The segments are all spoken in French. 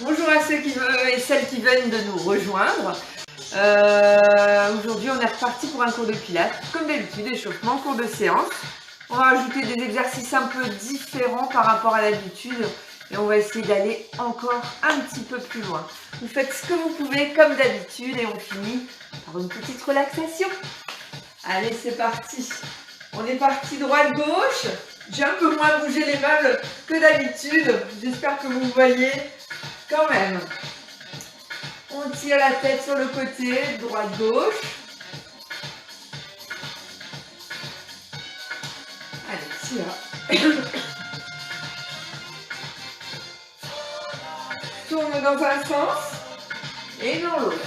Bonjour à ceux et celles qui viennent de nous rejoindre. Aujourd'hui, on est reparti pour un cours de pilates. Comme d'habitude, échauffement, cours de séance. On va ajouter des exercices un peu différents par rapport à l'habitude. Et on va essayer d'aller encore un petit peu plus loin. Vous faites ce que vous pouvez comme d'habitude et on finit par une petite relaxation. Allez, c'est parti. On est parti droite-gauche. J'ai un peu moins bougé les mains que d'habitude. J'espère que vous voyez quand même. On tire la tête sur le côté, droite-gauche. Allez, tire. Tourne dans un sens et dans l'autre.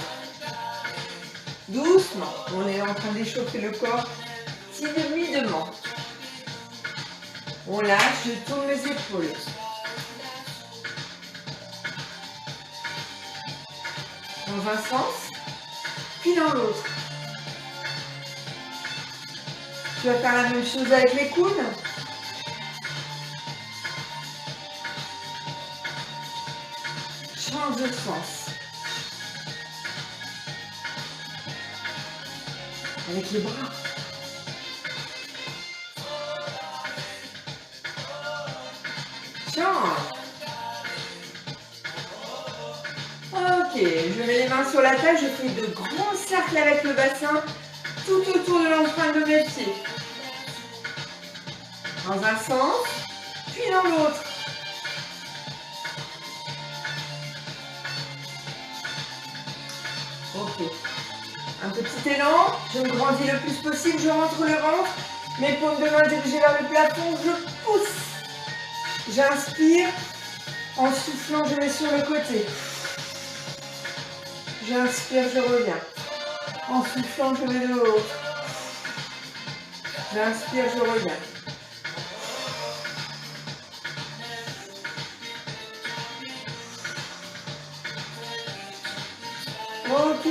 Doucement. On est en train d'échauffer le corps timidement. On lâche, je tourne les épaules. Dans un sens, puis dans l'autre. Tu vas faire la même chose avec les coudes. Change de sens. Avec les bras. Change. Ok, je mets les mains sur la tête, je fais de grands cercles avec le bassin tout autour de l'empreinte de mes pieds. Dans un sens, puis dans l'autre. Ok. Un petit élan, je me grandis le plus possible, je rentre le ventre, mes paumes de main dirigées vers le plafond, je pousse. J'inspire, en soufflant, je vais sur le côté. J'inspire, je reviens. En soufflant, je vais de l'autre. J'inspire, je reviens. Ok.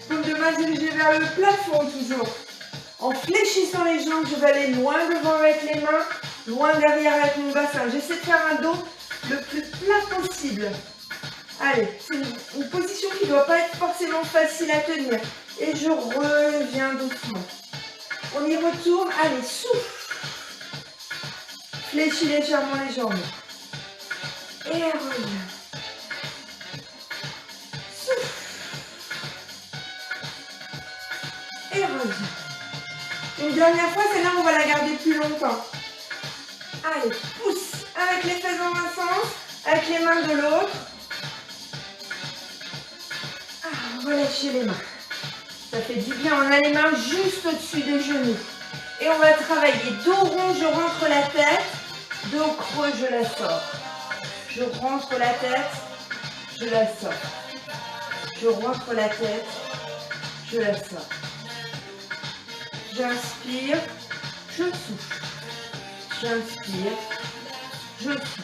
Paume de main dirigée vers le plafond toujours. En fléchissant les jambes, je vais aller loin devant avec les mains, loin derrière avec mon bassin. J'essaie de faire un dos le plus plat possible. Allez, c'est une position qui ne doit pas être forcément facile à tenir. Et je reviens doucement. On y retourne. Allez, souffle. Fléchis légèrement les jambes. Et reviens. Souffle. Et reviens. Une dernière fois, celle-là, on va la garder plus longtemps. Allez, pousse. Avec les fesses dans un sens, avec les mains de l'autre. Relâchez les mains. Ça fait du bien. On a les mains juste au-dessus des genoux. Et on va travailler dos rond, je rentre la tête. Dos creux, je la sors. Je rentre la tête, je la sors. Je rentre la tête, je la sors. J'inspire, je souffle. J'inspire, je souffle.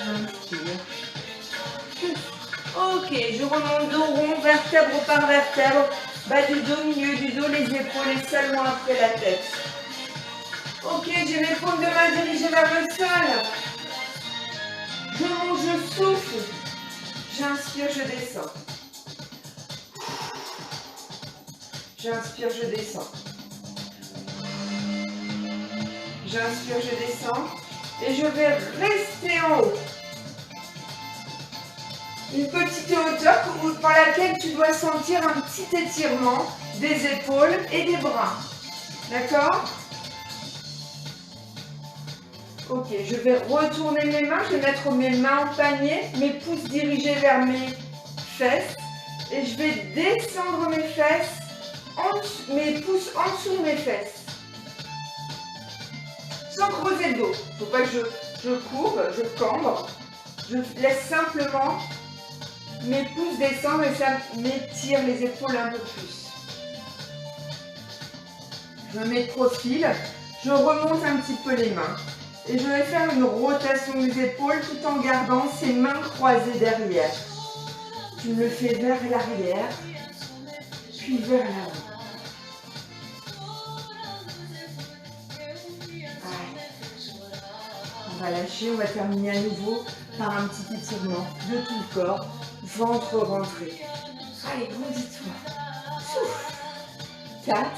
J'inspire, je souffle. Ok, je remonte dos rond, vertèbre par vertèbre, bas du dos, milieu du dos, les épaules et seulement après la tête. Ok, j'ai mes paumes de main dirigées vers le sol. Je monte, je souffle. J'inspire, je descends. J'inspire, je descends. J'inspire, je descends. Et je vais rester en haut. Une petite hauteur par laquelle tu dois sentir un petit étirement des épaules et des bras. D'accord? Ok, je vais retourner mes mains. Je vais mettre mes mains en panier, mes pouces dirigés vers mes fesses. Et je vais descendre mes fesses, mes pouces en dessous de mes fesses. Sans creuser le dos. Il ne faut pas que je courbe, je cambre. Je laisse simplement mes pouces descendent et ça m'étire les épaules un peu plus. Je me mets de profil, je remonte un petit peu les mains. Et je vais faire une rotation des épaules tout en gardant ces mains croisées derrière. Tu me le fais vers l'arrière, puis vers l'avant. On va lâcher, on va terminer à nouveau par un petit étirement de tout le corps, ventre rentré. Allez, grandis-toi. Souffle. 4,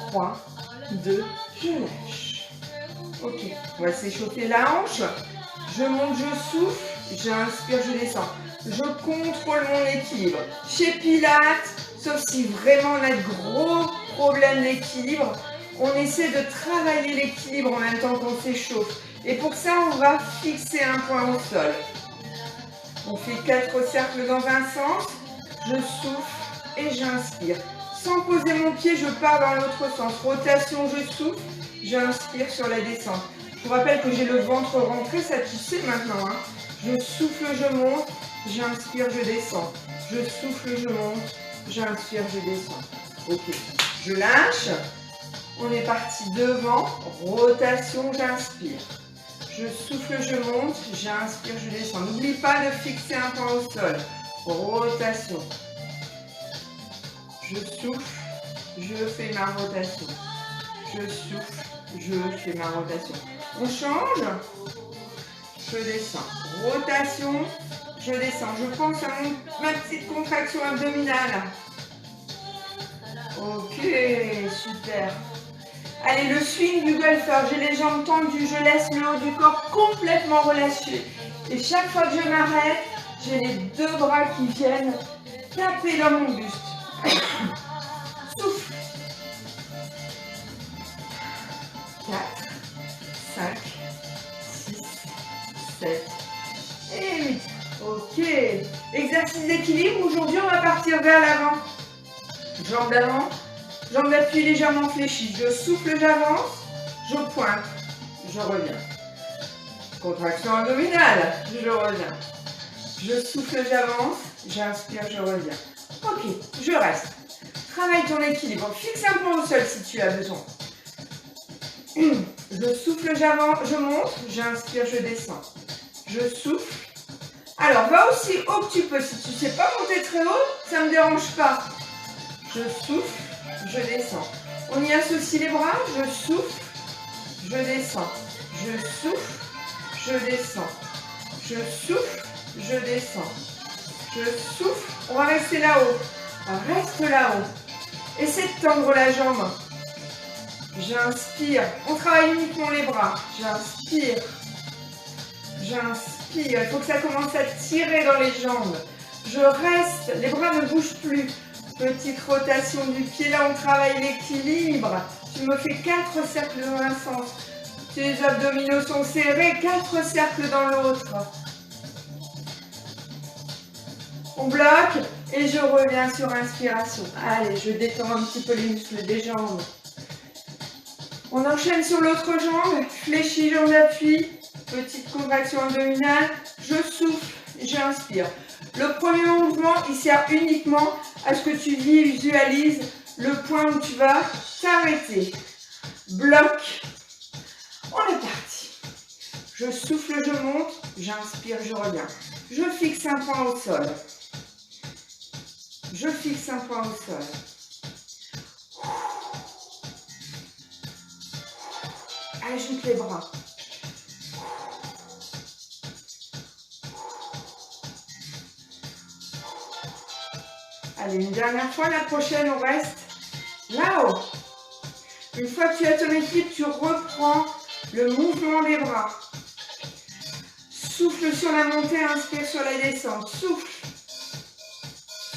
3, 2, je lâche. Ok, on va s'échauffer la hanche. Je monte, je souffle, j'inspire, je descends. Je contrôle mon équilibre. Chez Pilates, sauf si vraiment on a de gros problèmes d'équilibre, on essaie de travailler l'équilibre en même temps qu'on s'échauffe. Et pour ça, on va fixer un point au sol. On fait 4 cercles dans un sens. Je souffle et j'inspire. Sans poser mon pied, je pars dans l'autre sens. Rotation, je souffle, j'inspire sur la descente. Je vous rappelle que j'ai le ventre rentré, ça tu sais maintenant. Hein. Je souffle, je monte, j'inspire, je descends. Je souffle, je monte, j'inspire, je descends. Ok, je lâche. On est parti devant, rotation, j'inspire. Je souffle, je monte, j'inspire, je descends. N'oublie pas de fixer un point au sol. Rotation. Je souffle, je fais ma rotation. Je souffle, je fais ma rotation. On change. Je descends. Rotation, je descends. Je pense à ma petite contraction abdominale. Ok, super. Allez, le swing du golfeur. J'ai les jambes tendues. Je laisse le haut du corps complètement relâché. Et chaque fois que je m'arrête, j'ai les 2 bras qui viennent taper dans mon buste. Souffle. 4, 5, 6, 7 et 8. Ok. Exercice d'équilibre. Aujourd'hui, on va partir vers l'avant. Jambes d'avant. Jambes d'appui légèrement fléchies. Je souffle, j'avance. Je pointe. Je reviens. Contraction abdominale. Je reviens. Je souffle, j'avance. J'inspire, je reviens. Ok, je reste. Travaille ton équilibre. Fixe un point au sol si tu as besoin. Je souffle, j'avance, je monte. J'inspire, je descends. Je souffle. Alors, va aussi haut que tu peux. Si tu ne sais pas monter très haut, ça ne me dérange pas. Je souffle, je descends. On y associe les bras. Je souffle, je descends. Je souffle, je descends. Je souffle, je descends. Je souffle. On va rester là-haut. Reste là-haut. Essaie de tendre la jambe. J'inspire. On travaille uniquement les bras. J'inspire. J'inspire. Il faut que ça commence à tirer dans les jambes. Je reste. Les bras ne bougent plus. Petite rotation du pied. Là, on travaille l'équilibre. Tu me fais 4 cercles dans un sens. Tes abdominaux sont serrés. 4 cercles dans l'autre. On bloque et je reviens sur inspiration. Allez, je détends un petit peu les muscles des jambes. On enchaîne sur l'autre jambe. Fléchis, jambe d'appui. Petite contraction abdominale. Je souffle, j'inspire. Le premier mouvement, il sert uniquement à ce que tu visualises le point où tu vas t'arrêter. Bloc. On est parti. Je souffle, je monte. J'inspire, je reviens. Je fixe un point au sol. Je fixe un point au sol. Ajoute les bras. Allez, une dernière fois, la prochaine, on reste là-haut. Une fois que tu as ton équilibre, tu reprends le mouvement des bras. Souffle sur la montée, inspire sur la descente. Souffle.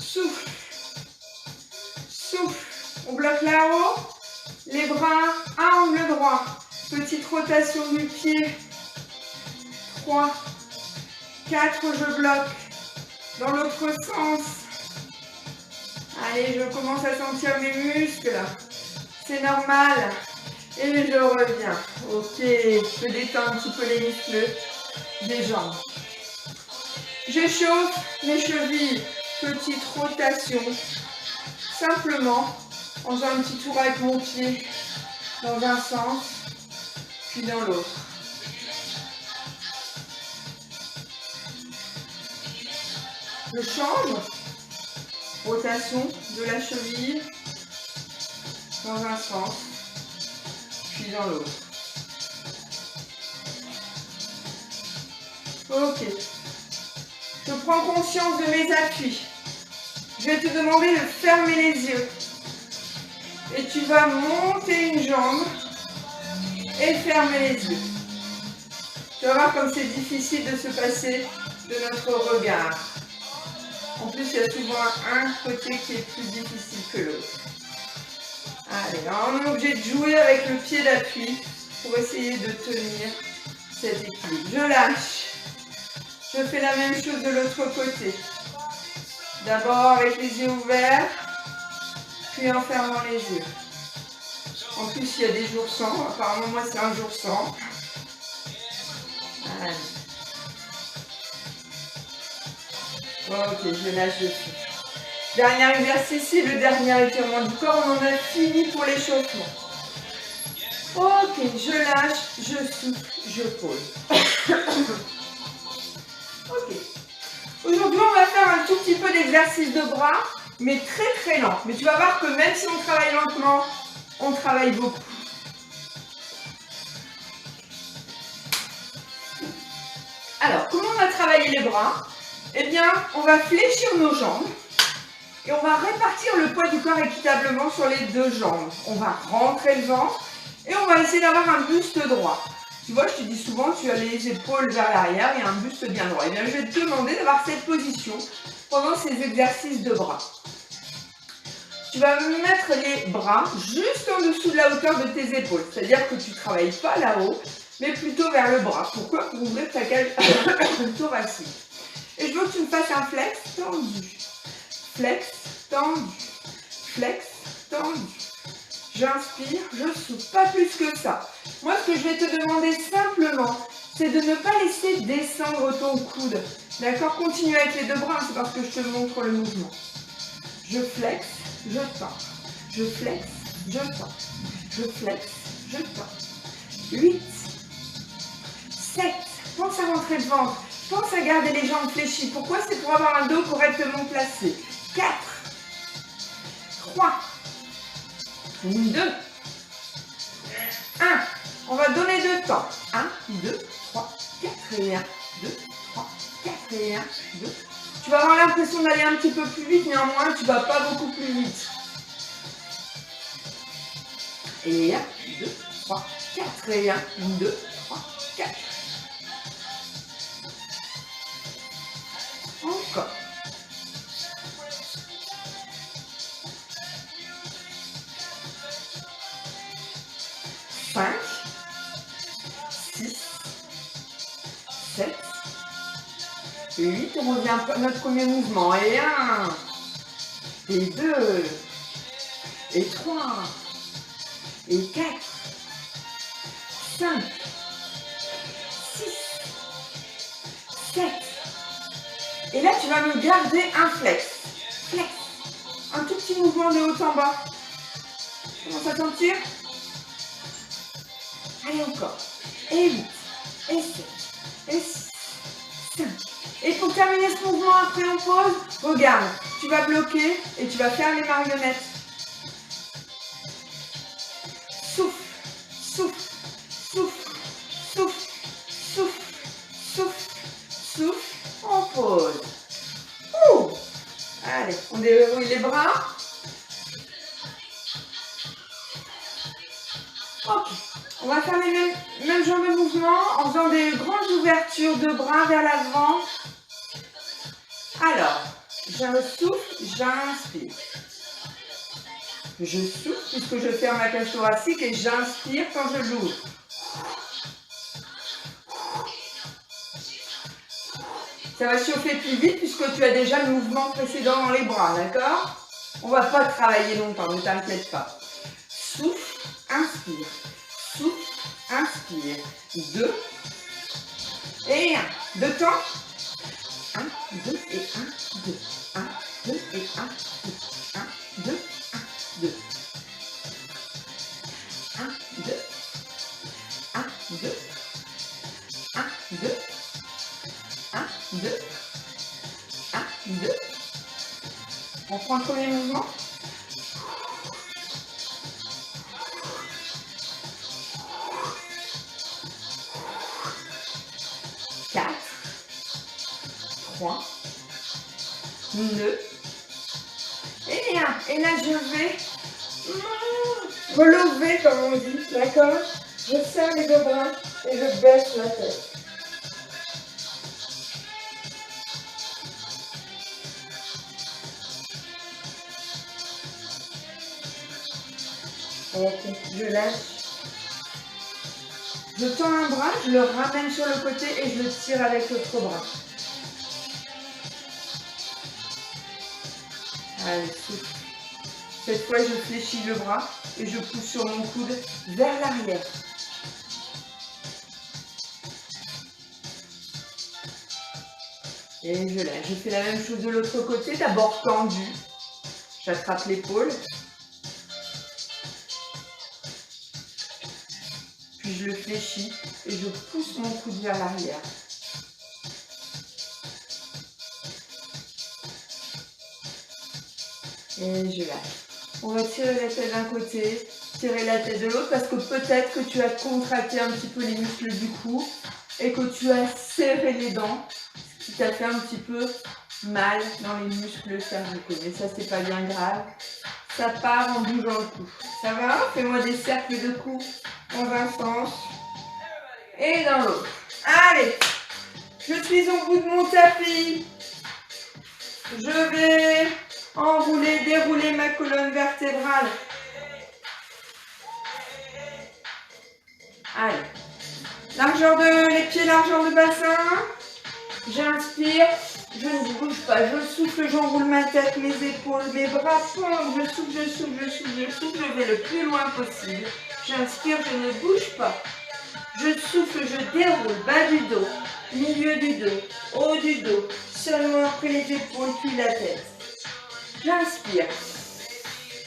Souffle. Souffle. On bloque là-haut. Les bras à angle droit. Petite rotation du pied. 3, 4, je bloque. Dans l'autre sens. Allez, je commence à sentir mes muscles. C'est normal. Et je reviens. Ok, je détends un petit peu les muscles des jambes. J'échauffe mes chevilles. Petite rotation. Simplement, en faisant un petit tour avec mon pied dans un sens, puis dans l'autre. Je change. Rotation de la cheville dans un sens, puis dans l'autre. Ok. Je prends conscience de mes appuis. Je vais te demander de fermer les yeux. Et tu vas monter une jambe et fermer les yeux. Tu vas voir comme c'est difficile de se passer de notre regard. En plus, il y a souvent un côté qui est plus difficile que l'autre. Allez, on est obligé de jouer avec le pied d'appui pour essayer de tenir cet équilibre. Je lâche. Je fais la même chose de l'autre côté. D'abord avec les yeux ouverts, puis en fermant les yeux. En plus, il y a des jours sans. Apparemment, moi, c'est un jour sans. Allez. Ok, je lâche dessus. Dernier exercice, c'est le dernier étirement du corps. On en a fini pour l'échauffement. Ok, je lâche, je souffle, je pose. Ok. Aujourd'hui, on va faire un tout petit peu d'exercice de bras, mais très très lent. Mais tu vas voir que même si on travaille lentement, on travaille beaucoup. Alors, comment on va travailler les bras? Eh bien, on va fléchir nos jambes et on va répartir le poids du corps équitablement sur les deux jambes. On va rentrer le ventre et on va essayer d'avoir un buste droit. Tu vois, je te dis souvent, tu as les épaules vers l'arrière et un buste bien droit. Eh bien, je vais te demander d'avoir cette position pendant ces exercices de bras. Tu vas mettre les bras juste en dessous de la hauteur de tes épaules. C'est-à-dire que tu ne travailles pas là-haut, mais plutôt vers le bras. Pourquoi? Pour ouvrir ta cage thoracique. Et je veux que tu me fasses un flex tendu. Flex tendu. Flex tendu. J'inspire, je souffle. Pas plus que ça. Moi, ce que je vais te demander simplement, c'est de ne pas laisser descendre ton coude. D'accord? Continue avec les deux bras, c'est parce que je te montre le mouvement. Je flex, je tends. Je flex, je tends. Je flex, je tends. 8, 7, pense à rentrer le ventre. Pense à garder les jambes fléchies. Pourquoi? C'est pour avoir un dos correctement placé. 4, 3, 2, 1. On va donner deux temps. 1, 2, 3, 4 et 1, 2, 3, 4 et 1, 2. Tu vas avoir l'impression d'aller un petit peu plus vite, néanmoins, tu ne vas pas beaucoup plus vite. Et 1, 2, 3, 4 et 1, 2, 3, 4. Encore. 5, 6, 7, 8. On revient à notre premier mouvement. Et 1, et 2, et 3, et 4, 5, 6, 7. Et là, tu vas me garder un flex. Flex. Un tout petit mouvement de haut en bas. Commence à sentir. Allez, encore. Et 8, et 7, et 6, 5. Et pour terminer ce mouvement, après on pose, regarde, tu vas bloquer et tu vas faire les marionnettes. Souffle, souffle, souffle, souffle, souffle, souffle, souffle. On pose. Ouh. Allez, on déverrouille les bras. Ok. On va faire les mêmes genres de mouvements en faisant des grandes ouvertures de bras vers l'avant. Alors, je souffle, j'inspire. Je souffle puisque je ferme ma cage thoracique et j'inspire quand je l'ouvre. Ça va chauffer plus vite puisque tu as déjà le mouvement précédent dans les bras, d'accord? On ne va pas travailler longtemps, ne t'inquiète pas. Souffle, inspire. Souffle, inspire. 2 et 1. 2 temps. 1, 2 et 1, 2. 1, 2 et 1, 2. 1, 2, 1, 2. 1, 2. 1, 2. 1, 2. 1, 2. 1, 2. On prend le premier mouvement. 4, 3, 2, et 1. Et là, je vais relever, comme on dit, d'accord? Je serre les deux bras et je baisse la tête. Ok, je lâche. Je tends un bras, je le ramène sur le côté et je le tire avec l'autre bras. Allez, souffle. Cette fois, je fléchis le bras et je pousse sur mon coude vers l'arrière. Et je lâche. Je fais la même chose de l'autre côté, d'abord tendu. J'attrape l'épaule. Puis je le fléchis et je pousse mon coude vers l'arrière. Et je lâche. On va tirer la tête d'un côté, tirer la tête de l'autre parce que peut-être que tu as contracté un petit peu les muscles du cou et que tu as serré les dents, ce qui t'a fait un petit peu mal dans les muscles cervicaux. Mais ça, c'est pas bien grave. Ça part en bougeant le cou. Ça va? Fais-moi des cercles de coups dans un sens et dans l'autre. Allez, je suis au bout de mon tapis. Je vais enrouler, dérouler ma colonne vertébrale. Allez. Largeur de les pieds, largeur de bassin. J'inspire. Je ne bouge pas. Je souffle, j'enroule ma tête, mes épaules, mes bras pendent. Je souffle, je souffle, je souffle, je souffle. Je vais le plus loin possible. J'inspire, je ne bouge pas. Je souffle, je déroule. Bas du dos, milieu du dos, haut du dos. Seulement après les épaules, puis la tête. J'inspire.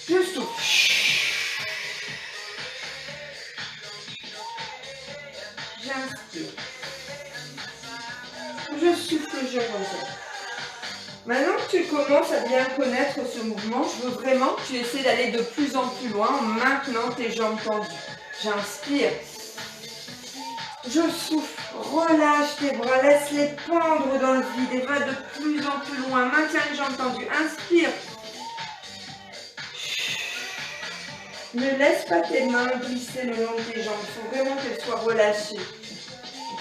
Je souffle. J'inspire. Je souffle, je ressens. Maintenant que tu commences à bien connaître ce mouvement, je veux vraiment que tu essaies d'aller de plus en plus loin en maintenant tes jambes tendues. J'inspire. Je souffle. Relâche tes bras. Laisse-les pendre dans le vide et va de plus en plus loin. Maintiens les jambes tendues. Inspire. Ne laisse pas tes mains glisser le long de tes jambes. Il faut vraiment qu'elles soient relâchées.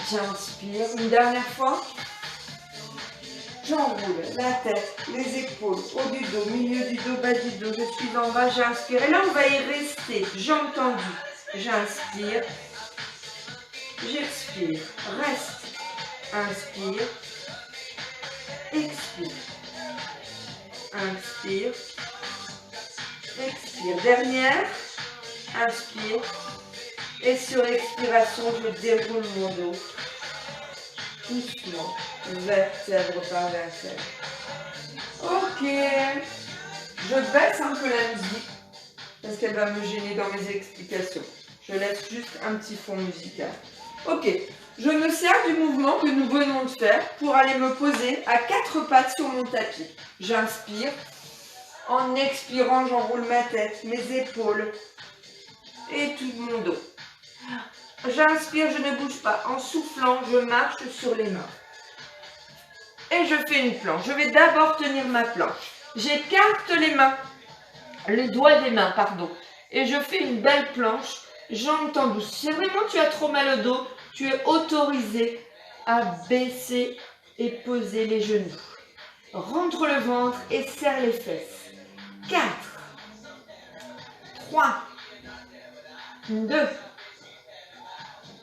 J'inspire. Une dernière fois. J'enroule la tête, les épaules, haut du dos, milieu du dos, bas du dos. Je suis en bas, j'inspire. Et là, on va y rester. Jambes tendues. J'inspire. J'expire. Reste. Inspire. Expire. Inspire. Expire. Dernière. Inspire. Et sur expiration, je déroule mon dos. Doucement. Vertèbre par vertèbre. Ok. Je baisse un peu la musique parce qu'elle va me gêner dans mes explications. Je laisse juste un petit fond musical. Ok. Je me sers du mouvement que nous venons de faire pour aller me poser à 4 pattes sur mon tapis. J'inspire. En expirant, j'enroule ma tête, mes épaules et tout mon dos. J'inspire, je ne bouge pas. En soufflant, je marche sur les mains. Et je fais une planche. Je vais d'abord tenir ma planche. J'écarte les mains, les doigts des mains, pardon. Et je fais une belle planche, jambes tendues. Si vraiment tu as trop mal au dos, tu es autorisé à baisser et poser les genoux. Rentre le ventre et serre les fesses. 4, 3, 2,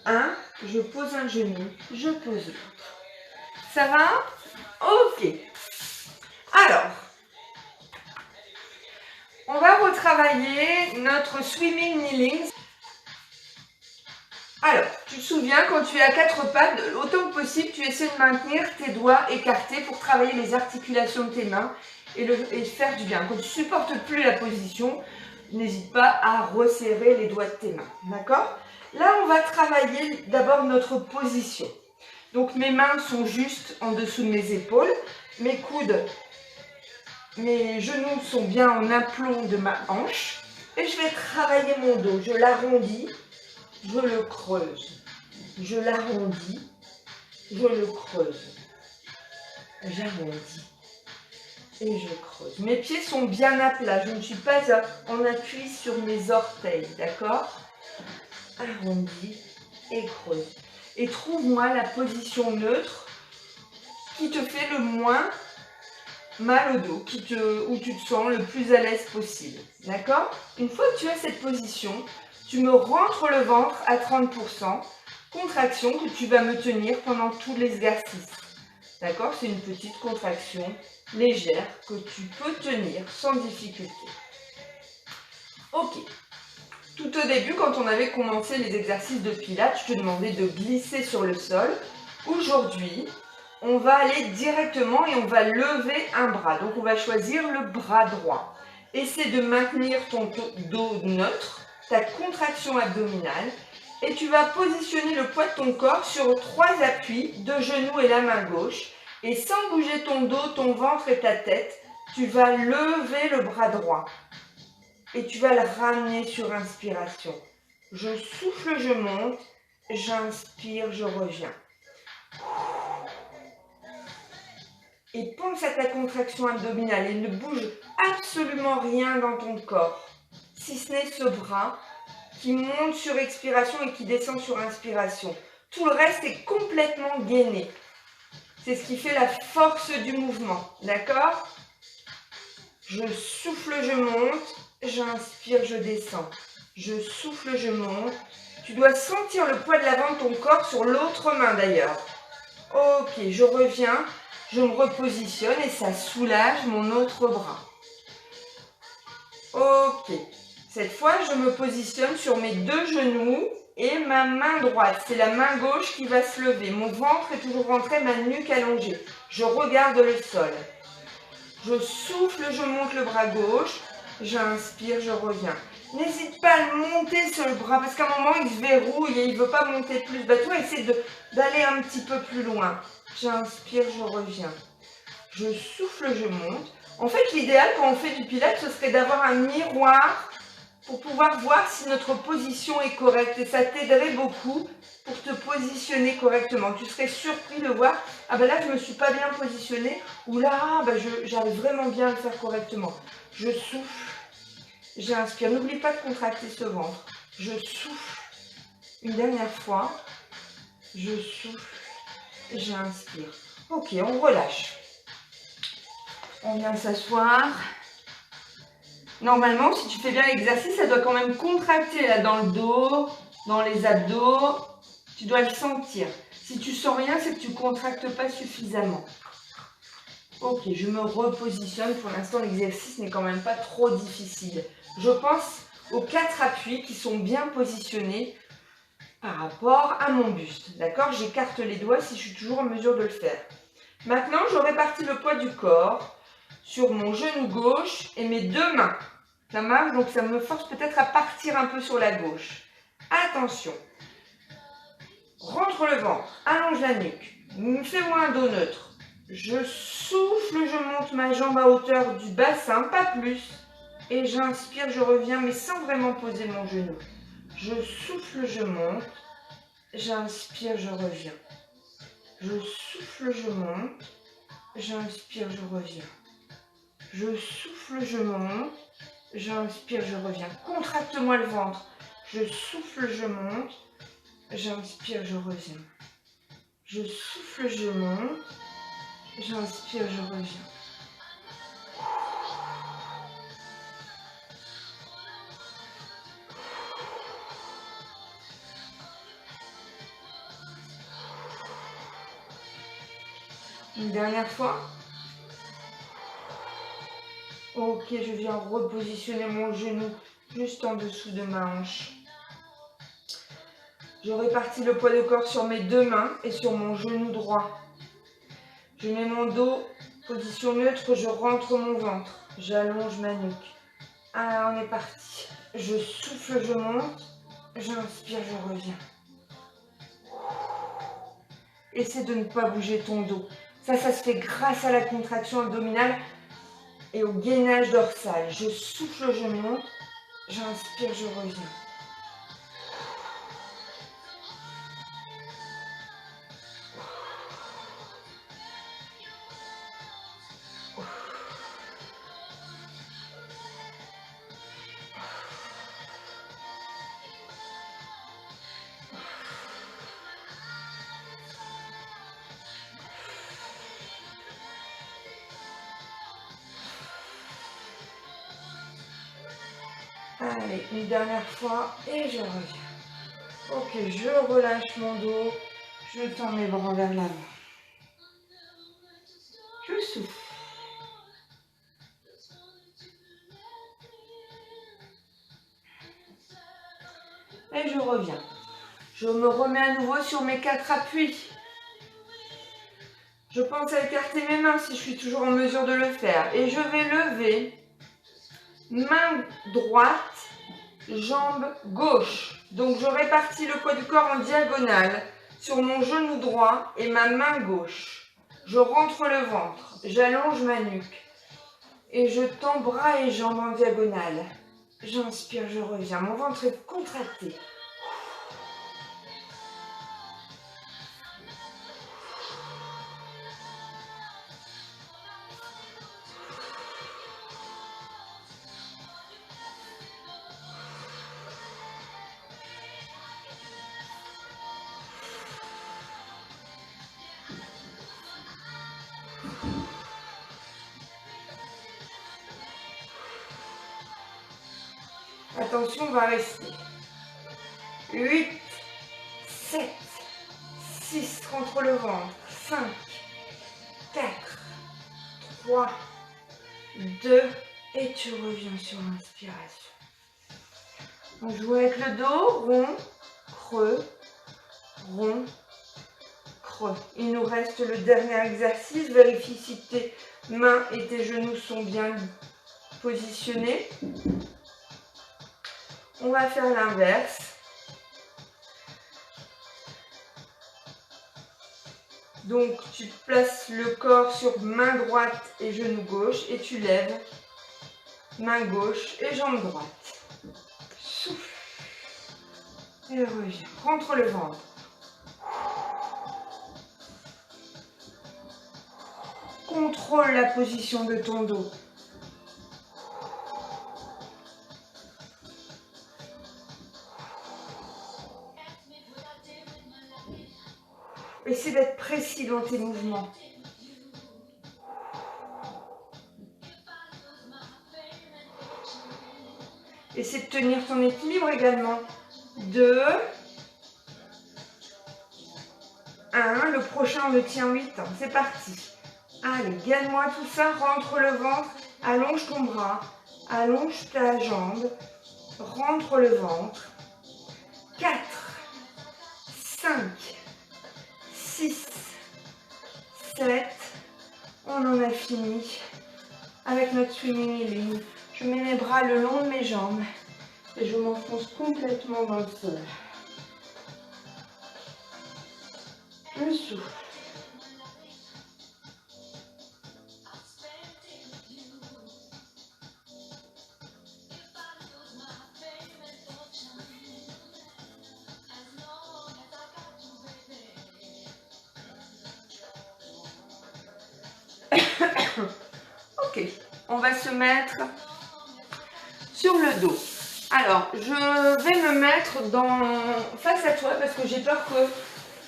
1. Je pose un genou, je pose l'autre. Ça va? Ok. Alors, on va retravailler notre swimming kneeling. Alors, tu te souviens, quand tu es à 4 pattes, autant que possible, tu essaies de maintenir tes doigts écartés pour travailler les articulations de tes mains et faire du bien. Quand tu ne supportes plus la position, n'hésite pas à resserrer les doigts de tes mains. D'accord? Là, on va travailler d'abord notre position. Donc, mes mains sont juste en dessous de mes épaules. Mes coudes, mes genoux sont bien en aplomb de ma hanche. Et je vais travailler mon dos. Je l'arrondis, je le creuse. Je l'arrondis, je le creuse. j'arrondis et je creuse. Mes pieds sont bien à plat, je ne suis pas en appui sur mes orteils, d'accord? Arrondis et creuse. Et trouve-moi la position neutre qui te fait le moins mal au dos, où tu te sens le plus à l'aise possible, d'accord? Une fois que tu as cette position, tu me rentres le ventre à 30%, contraction que tu vas me tenir pendant tout l'exercice, d'accord? C'est une petite contraction légère que tu peux tenir sans difficulté. Ok. Tout au début, quand on avait commencé les exercices de pilates, je te demandais de glisser sur le sol. Aujourd'hui, on va aller directement et on va lever un bras. Donc, on va choisir le bras droit. Essaie de maintenir ton dos neutre, ta contraction abdominale. Et tu vas positionner le poids de ton corps sur 3 appuis, 2 genoux et la main gauche. Et sans bouger ton dos, ton ventre et ta tête, tu vas lever le bras droit. Et tu vas le ramener sur inspiration. Je souffle, je monte. J'inspire, je reviens. Et pense à ta contraction abdominale et ne bouge absolument rien dans ton corps, si ce n'est ce bras qui monte sur expiration et qui descend sur inspiration. Tout le reste est complètement gainé. C'est ce qui fait la force du mouvement, d'accord? Je souffle, je monte, j'inspire, je descends. Je souffle, je monte. Tu dois sentir le poids de l'avant de ton corps sur l'autre main d'ailleurs. Ok, je reviens. Je me repositionne et ça soulage mon autre bras. Ok. Cette fois, je me positionne sur mes 2 genoux et ma main droite. C'est la main gauche qui va se lever. Mon ventre est toujours rentré, ma nuque allongée. Je regarde le sol. Je souffle, je monte le bras gauche. J'inspire, je reviens. N'hésite pas à monter sur le bras parce qu'à un moment, il se verrouille et il ne veut pas monter plus. Bah, toi, essaie d'aller un petit peu plus loin. J'inspire, je reviens. Je souffle, je monte. En fait, l'idéal quand on fait du pilates, ce serait d'avoir un miroir pour pouvoir voir si notre position est correcte. Et ça t'aiderait beaucoup pour te positionner correctement. Tu serais surpris de voir, ah ben là, je ne me suis pas bien positionnée. Ou là, ben j'arrive vraiment bien à le faire correctement. Je souffle, j'inspire. N'oublie pas de contracter ce ventre. Je souffle. Une dernière fois. Je souffle, j'inspire. Ok, on relâche. On vient s'asseoir. Normalement, si tu fais bien l'exercice, ça doit quand même contracter là dans le dos, dans les abdos. Tu dois le sentir. Si tu sens rien, c'est que tu ne contractes pas suffisamment. Ok, je me repositionne. Pour l'instant, l'exercice n'est quand même pas trop difficile. Je pense aux 4 appuis qui sont bien positionnés par rapport à mon buste. D'accord? J'écarte les doigts si je suis toujours en mesure de le faire. Maintenant, je répartis le poids du corps sur mon genou gauche et mes 2 mains. Ça marche, donc ça me force peut-être à partir un peu sur la gauche. Attention. Rentre le ventre, allonge la nuque. Fais-moi un dos neutre. Je souffle, je monte ma jambe à hauteur du bassin, pas plus. Et j'inspire, je reviens, mais sans vraiment poser mon genou. Je souffle, je monte. J'inspire, je reviens. Je souffle, je monte. J'inspire, je reviens. Je souffle, je monte. J'inspire, je reviens. Contracte-moi le ventre. Je souffle, je monte. J'inspire, je reviens. Je souffle, je monte. J'inspire, je reviens. Une dernière fois. Ok, je viens repositionner mon genou juste en dessous de ma hanche. Je répartis le poids de corps sur mes 2 mains et sur mon genou droit. Je mets mon dos, position neutre, je rentre mon ventre. J'allonge ma nuque. Ah, on est parti. Je souffle, je monte. J'inspire, je reviens. Essaie de ne pas bouger ton dos. Ça se fait grâce à la contraction abdominale et au gainage dorsal. Je souffle, je monte. J'inspire, je reviens. Allez, une dernière fois et je reviens. Ok, je relâche mon dos. Je tends mes bras vers l'avant. Je souffle. Et je reviens. Je me remets à nouveau sur mes 4 appuis. Je pense à écarter mes mains si je suis toujours en mesure de le faire. Et je vais lever main droite, jambe gauche. Donc je répartis le poids du corps en diagonale sur mon genou droit et ma main gauche. Je rentre le ventre, j'allonge ma nuque et je tends bras et jambes en diagonale. J'inspire, je reviens. Mon ventre est contracté. Attention, on va rester. 8, 7, 6, contre le ventre. 5, 4, 3, 2, et tu reviens sur l'inspiration. On joue avec le dos, rond, creux, rond, creux. Il nous reste le dernier exercice. Vérifie si tes mains et tes genoux sont bien positionnés. On va faire l'inverse. Donc, tu places le corps sur main droite et genou gauche et tu lèves main gauche et jambe droite. Souffle. Et reviens. Rentre le ventre. Contrôle la position de ton dos. Essaie d'être précis dans tes mouvements. Essaie de tenir ton équilibre également. 2, 1, le prochain on le tient 8 ans. C'est parti. Allez, gagne-moi tout ça, rentre le ventre, allonge ton bras, allonge ta jambe, rentre le ventre. 4, 5, 6, 7, on en a fini avec notre swimming healing. Je mets mes bras le long de mes jambes et je m'enfonce complètement dans le sol. Je souffle. Ok, on va se mettre sur le dos. Alors, je vais me mettre face à toi parce que j'ai peur que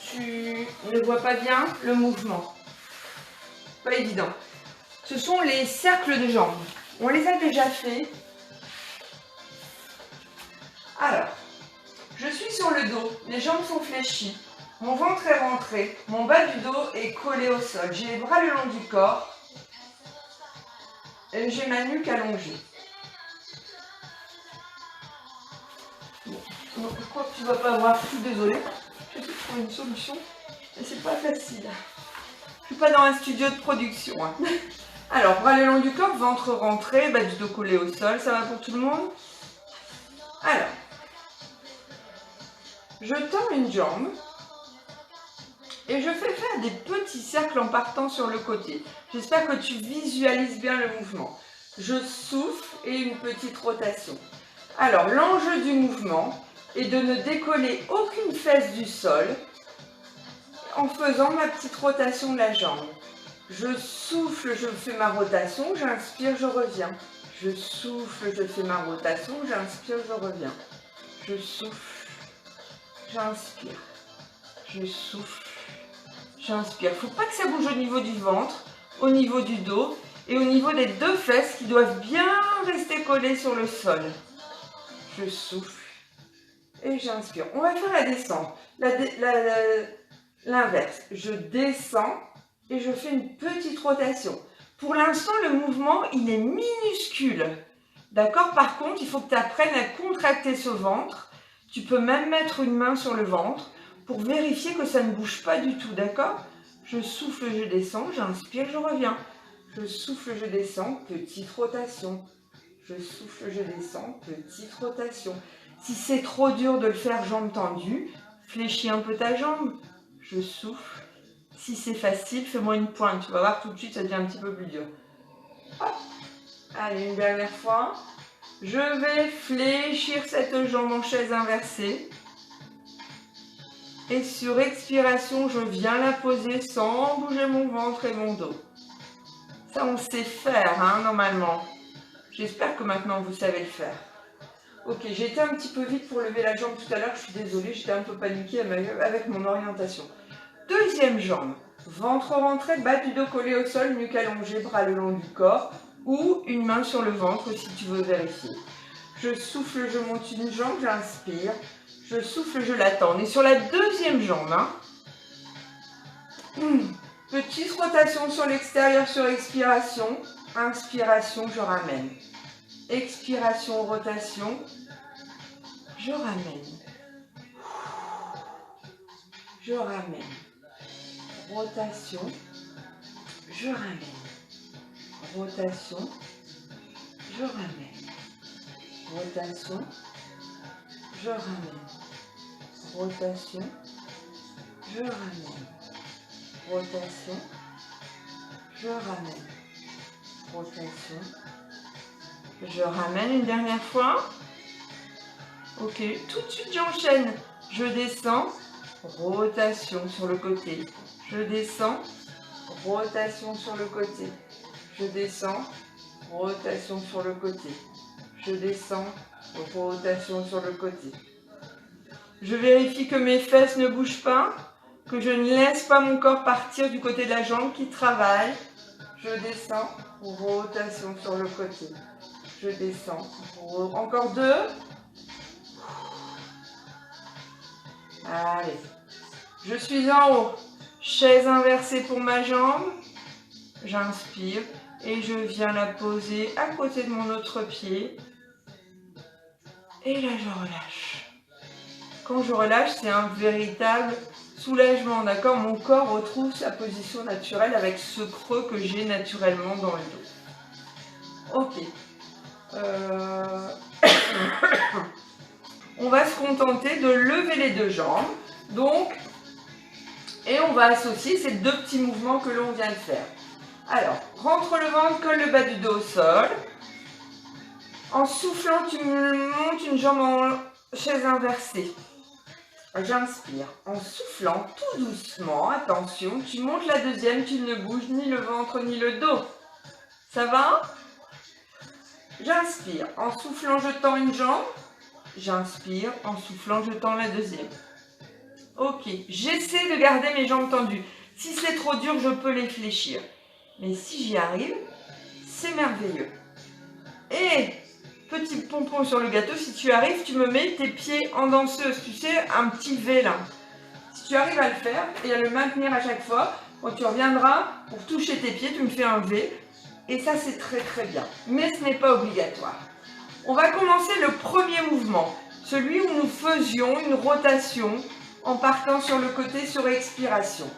tu ne vois pas bien le mouvement. Pas évident. Ce sont les cercles de jambes. On les a déjà fait. Alors, je suis sur le dos, les jambes sont fléchies, mon ventre est rentré, mon bas du dos est collé au sol. J'ai les bras le long du corps. Et j'ai ma nuque allongée. Bon, je crois que tu ne vas pas voir, je suis désolée. Je vais trouver une solution, mais c'est pas facile. Je suis pas dans un studio de production. Hein. Alors, bras le long du corps, ventre rentré, bas du dos collé au sol, ça va pour tout le monde? Alors, je tends une jambe et je fais faire des petits cercles en partant sur le côté. J'espère que tu visualises bien le mouvement. Je souffle et une petite rotation. Alors, l'enjeu du mouvement est de ne décoller aucune fesse du sol en faisant ma petite rotation de la jambe. Je souffle, je fais ma rotation, j'inspire, je reviens. Je souffle, je fais ma rotation, j'inspire, je reviens. Je souffle, j'inspire. Je souffle, j'inspire. Il ne faut pas que ça bouge au niveau du ventre, au niveau du dos et au niveau des deux fesses qui doivent bien rester collées sur le sol. je souffle et j'inspire. On va faire la descente, l'inverse. Je descends et je fais une petite rotation. Pour l'instant, le mouvement, il est minuscule. D'accord? Par contre, il faut que tu apprennes à contracter ce ventre. Tu peux même mettre une main sur le ventre pour vérifier que ça ne bouge pas du tout. D'accord? Je souffle, je descends, j'inspire, je reviens. Je souffle, je descends, petite rotation. Je souffle, je descends, petite rotation. Si c'est trop dur de le faire jambes tendues, fléchis un peu ta jambe. Je souffle. Si c'est facile, fais-moi une pointe. Tu vas voir tout de suite, ça devient un petit peu plus dur. Hop. Allez, une dernière fois. Je vais fléchir cette jambe en chaise inversée. Et sur expiration, je viens la poser sans bouger mon ventre et mon dos. Ça, on sait faire, hein, normalement. J'espère que maintenant, vous savez le faire. Ok, j'ai été un petit peu vite pour lever la jambe tout à l'heure. Je suis désolée, j'étais un peu paniquée avec mon orientation. Deuxième jambe. Ventre rentré, bas du dos collé au sol, nuque allongée, bras le long du corps. Ou une main sur le ventre si tu veux vérifier. Je souffle, je monte une jambe, j'inspire. Je souffle, je l'attends. On est sur la deuxième jambe. Hein. Petite rotation sur l'extérieur sur expiration. Inspiration, je ramène. Expiration, rotation. Je ramène. Je ramène. Rotation. Je ramène. Rotation. Je ramène. Rotation. Je ramène. Rotation. Je ramène. Rotation. Je ramène. Rotation. Je ramène une dernière fois. Ok, tout de suite j'enchaîne. Je descends. Rotation sur le côté. Je descends. Rotation sur le côté. Je descends. Rotation sur le côté. Je descends. Rotation sur le côté. Je vérifie que mes fesses ne bougent pas, que je ne laisse pas mon corps partir du côté de la jambe qui travaille. Je descends, rotation sur le côté. Je descends, encore deux. Allez, je suis en haut. Chaise inversée pour ma jambe. J'inspire et je viens la poser à côté de mon autre pied. Et là, je relâche. Quand je relâche, c'est un véritable soulagement, d'accord? Mon corps retrouve sa position naturelle avec ce creux que j'ai naturellement dans le dos. Ok. On va se contenter de lever les deux jambes. Donc, et on va associer ces deux petits mouvements que l'on vient de faire. Alors, rentre le ventre, colle le bas du dos au sol. En soufflant, tu montes une jambe en chaise inversée. J'inspire. En soufflant tout doucement, attention, tu montes la deuxième, tu ne bouges ni le ventre ni le dos. Ça va? J'inspire. En soufflant, je tends une jambe. J'inspire. En soufflant, je tends la deuxième. Ok. J'essaie de garder mes jambes tendues. Si c'est trop dur, je peux les fléchir. Mais si j'y arrive, c'est merveilleux. Et petit pompon sur le gâteau, si tu arrives, tu me mets tes pieds en danseuse. Tu sais, un petit V là. Si tu arrives à le faire et à le maintenir à chaque fois, quand tu reviendras pour toucher tes pieds, tu me fais un V. Et ça, c'est très très bien. Mais ce n'est pas obligatoire. On va commencer le premier mouvement. Celui où nous faisions une rotation en partant sur le côté sur expiration.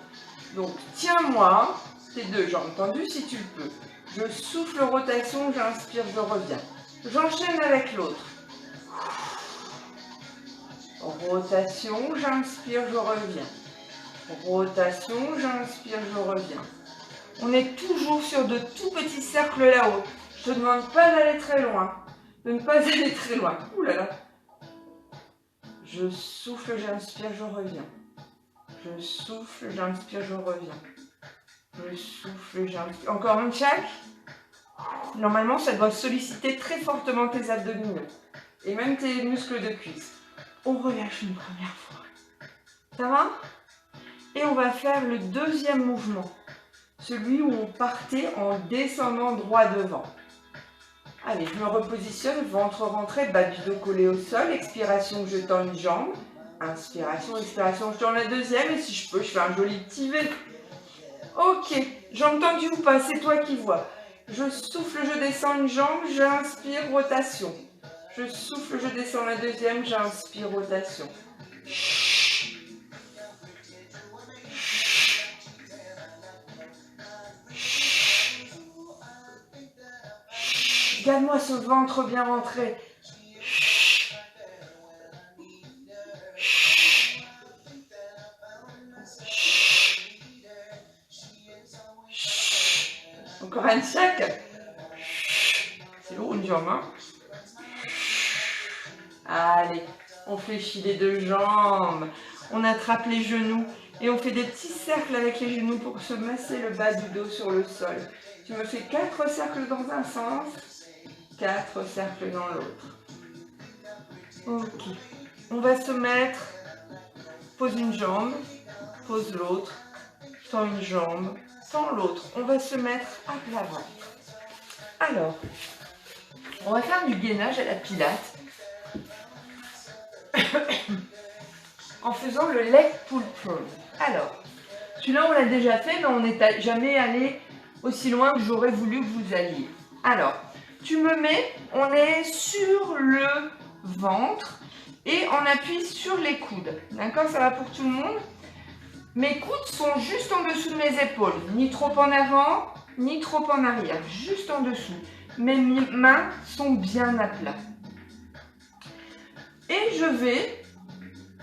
Donc, tiens-moi, tes deux jambes tendues si tu le peux. Je souffle rotation, j'inspire, je reviens. J'enchaîne avec l'autre. Rotation, j'inspire, je reviens. Rotation, j'inspire, je reviens. On est toujours sur de tout petits cercles là-haut. Je ne te demande pas d'aller très loin. De ne pas aller très loin. Ouh là là. Je souffle, j'inspire, je reviens. Je souffle, j'inspire, je reviens. Je souffle, j'inspire. Encore un chaque. Normalement, ça doit solliciter très fortement tes abdominaux. Et même tes muscles de cuisse. On relâche une première fois. Ça va? Et on va faire le deuxième mouvement. Celui où on partait en descendant droit devant. Allez, je me repositionne, ventre rentré, bas du dos collé au sol, expiration, je tends une jambe. Inspiration, expiration, je tends la deuxième et si je peux, je fais un joli petit V. Ok, jambes tendues ou pas, c'est toi qui vois. Je souffle, je descends une jambe, j'inspire, rotation. Je souffle, je descends la deuxième, j'inspire, rotation. Garde-moi ce ventre bien rentré. Encore un chaque. C'est lourd une jambe, hein? Allez, on fléchit les deux jambes. On attrape les genoux et on fait des petits cercles avec les genoux pour se masser le bas du dos sur le sol. Tu me fais 4 cercles dans un sens, 4 cercles dans l'autre. Ok. On va se mettre, pose une jambe, pose l'autre, tends une jambe, tends l'autre. On va se mettre à plat ventre. Alors, on va faire du gainage à la Pilate en faisant le leg pull prone. Alors, celui-là on l'a déjà fait, mais on n'est jamais allé aussi loin que j'aurais voulu que vous alliez. Alors, tu me mets, on est sur le ventre et on appuie sur les coudes. D'accord, ça va pour tout le monde? Mes coudes sont juste en dessous de mes épaules, ni trop en avant, ni trop en arrière, juste en dessous. Mes mains sont bien à plat. Et je vais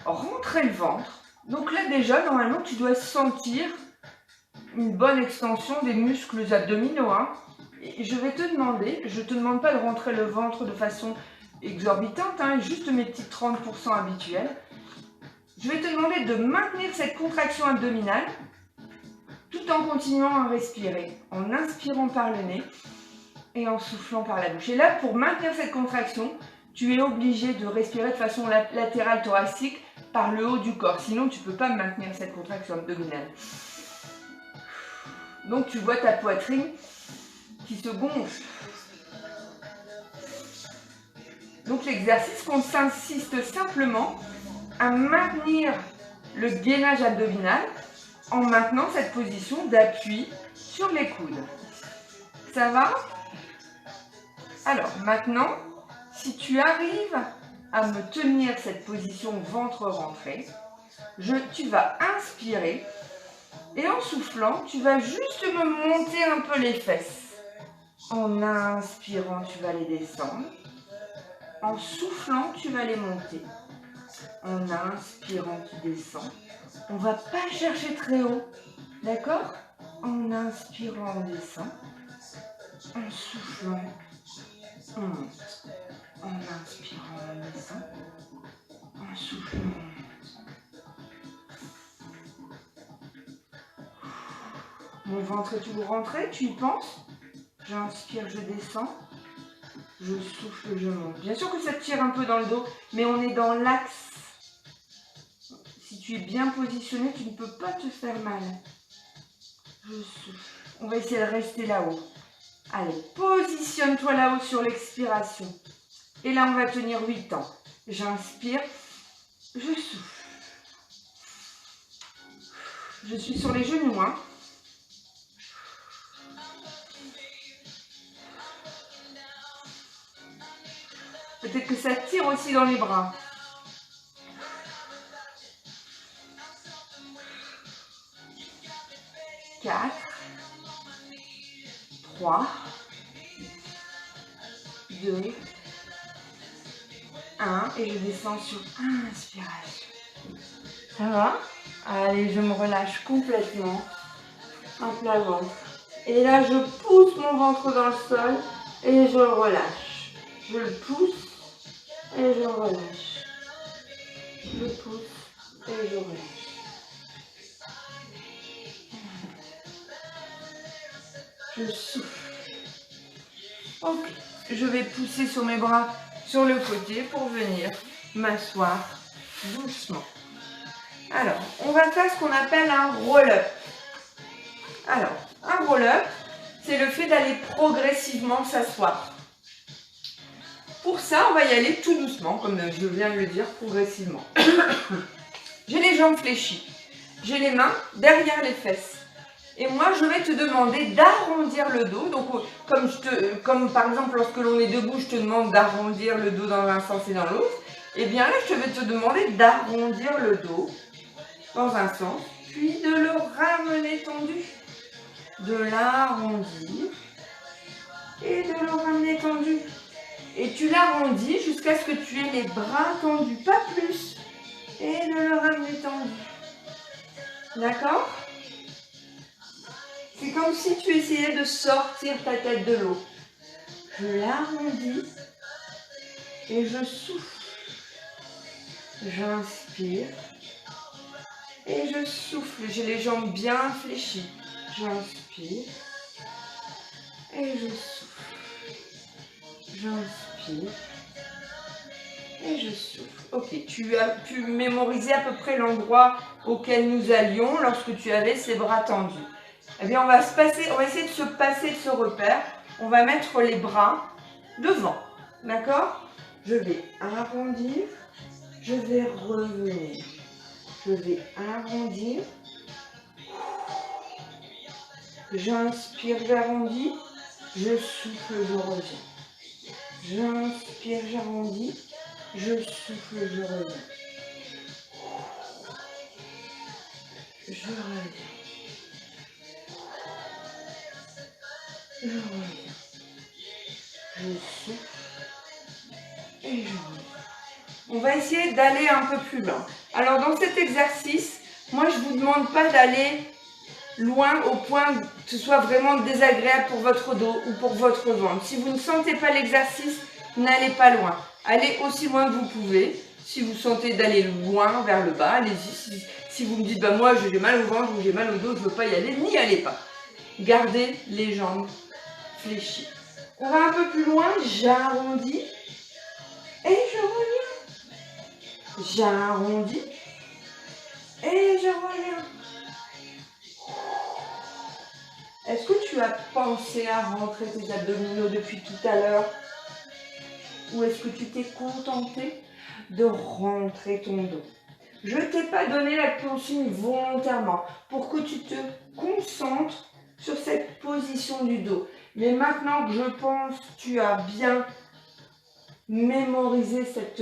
rentrer le ventre. Donc là déjà, normalement, tu dois sentir une bonne extension des muscles abdominaux. Hein. Et je vais te demander, je ne te demande pas de rentrer le ventre de façon exorbitante, hein, juste mes petits 30% habituels. Je vais te demander de maintenir cette contraction abdominale tout en continuant à respirer, en inspirant par le nez et en soufflant par la bouche. Et là, pour maintenir cette contraction, tu es obligé de respirer de façon latérale thoracique par le haut du corps. Sinon, tu ne peux pas maintenir cette contraction abdominale. Donc, tu vois ta poitrine qui se gonfle. Donc, l'exercice consiste simplement à maintenir le gainage abdominal en maintenant cette position d'appui sur les coudes. Ça va? Alors, maintenant, si tu arrives à me tenir cette position ventre rentré, tu vas inspirer et en soufflant, tu vas juste me monter un peu les fesses. En inspirant, tu vas les descendre. En soufflant, tu vas les monter. En inspirant, tu descends. On ne va pas chercher très haut, d'accord? En inspirant, on descend. En soufflant, on monte. En inspirant, on descend. En soufflant, on monte. Mon ventre est toujours rentré, tu y penses? J'inspire, je descends. Je souffle, je monte. Bien sûr que ça te tire un peu dans le dos, mais on est dans l'axe. Si tu es bien positionné, tu ne peux pas te faire mal. Je souffle. On va essayer de rester là-haut. Allez, positionne-toi là-haut sur l'expiration. Et là, on va tenir 8 temps. J'inspire, je souffle. Je suis sur les genoux, hein. Peut-être que ça tire aussi dans les bras. Quatre, 3, 2, 1 et je descends sur inspiration. Ça va? Allez, je me relâche complètement. Un plat ventre. Et là, je pousse mon ventre dans le sol et je le relâche. Je le pousse et je relâche. Je pousse et je relâche. Je souffle. Ok, je vais pousser sur mes bras sur le côté pour venir m'asseoir doucement. Alors, on va faire ce qu'on appelle un roll-up. Alors, un roll-up, c'est le fait d'aller progressivement s'asseoir. Pour ça, on va y aller tout doucement, comme je viens de le dire, progressivement. J'ai les jambes fléchies. J'ai les mains derrière les fesses. Et moi, je vais te demander d'arrondir le dos. Donc, comme par exemple, lorsque l'on est debout, je te demande d'arrondir le dos dans un sens et dans l'autre. Et bien là, je vais te demander d'arrondir le dos dans un sens, puis de le ramener tendu. De l'arrondir et de le ramener tendu. Et tu l'arrondis jusqu'à ce que tu aies les bras tendus, pas plus. Et de le ramener tendu. D'accord ? C'est comme si tu essayais de sortir ta tête de l'eau. Je l'arrondis et je souffle. J'inspire et je souffle. J'ai les jambes bien fléchies. J'inspire et je souffle. J'inspire et je souffle. Ok, tu as pu mémoriser à peu près l'endroit auquel nous allions lorsque tu avais ces bras tendus. Eh bien, on va essayer de se passer de ce repère. On va mettre les bras devant, d'accord? Je vais arrondir, je vais revenir. Je vais arrondir. J'inspire, j'arrondis. Je souffle, je reviens. J'inspire, j'arrondis. Je souffle, je reviens. Je reviens. Je reviens. Je souffle et je reviens. On va essayer d'aller un peu plus loin. Alors dans cet exercice, moi je ne vous demande pas d'aller loin au point que ce soit vraiment désagréable pour votre dos ou pour votre ventre. Si vous ne sentez pas l'exercice, n'allez pas loin. Allez aussi loin que vous pouvez. Si vous sentez d'aller loin vers le bas, allez-y. Si vous me dites, bah moi j'ai mal au ventre ou j'ai mal au dos, je ne veux pas y aller, n'y allez pas. Gardez les jambes fléchies. On va un peu plus loin, j'arrondis et je reviens. J'arrondis et je reviens. Est-ce que tu as pensé à rentrer tes abdominaux depuis tout à l'heure? Ou est-ce que tu t'es contenté de rentrer ton dos? Je ne t'ai pas donné la consigne volontairement pour que tu te concentres sur cette position du dos. Mais maintenant que je pense que tu as bien mémorisé cette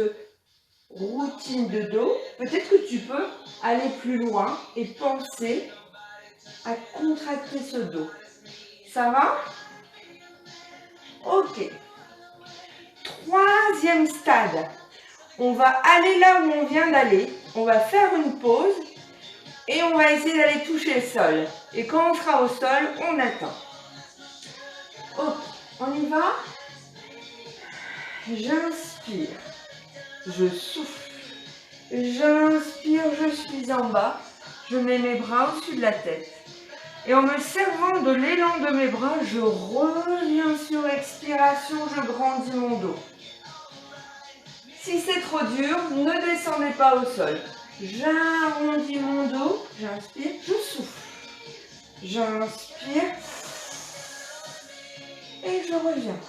routine de dos, peut-être que tu peux aller plus loin et penser à contracter ce dos. Ça va? Ok. Troisième stade. On va aller là où on vient d'aller. On va faire une pause et on va essayer d'aller toucher le sol. Et quand on sera au sol, on attend. Ok, on y va? J'inspire. Je souffle. J'inspire, je suis en bas. Je mets mes bras au-dessus de la tête. Et en me servant de l'élan de mes bras, je reviens sur expiration, je grandis mon dos. Si c'est trop dur, ne descendez pas au sol. J'arrondis mon dos, j'inspire, je souffle. J'inspire et je reviens.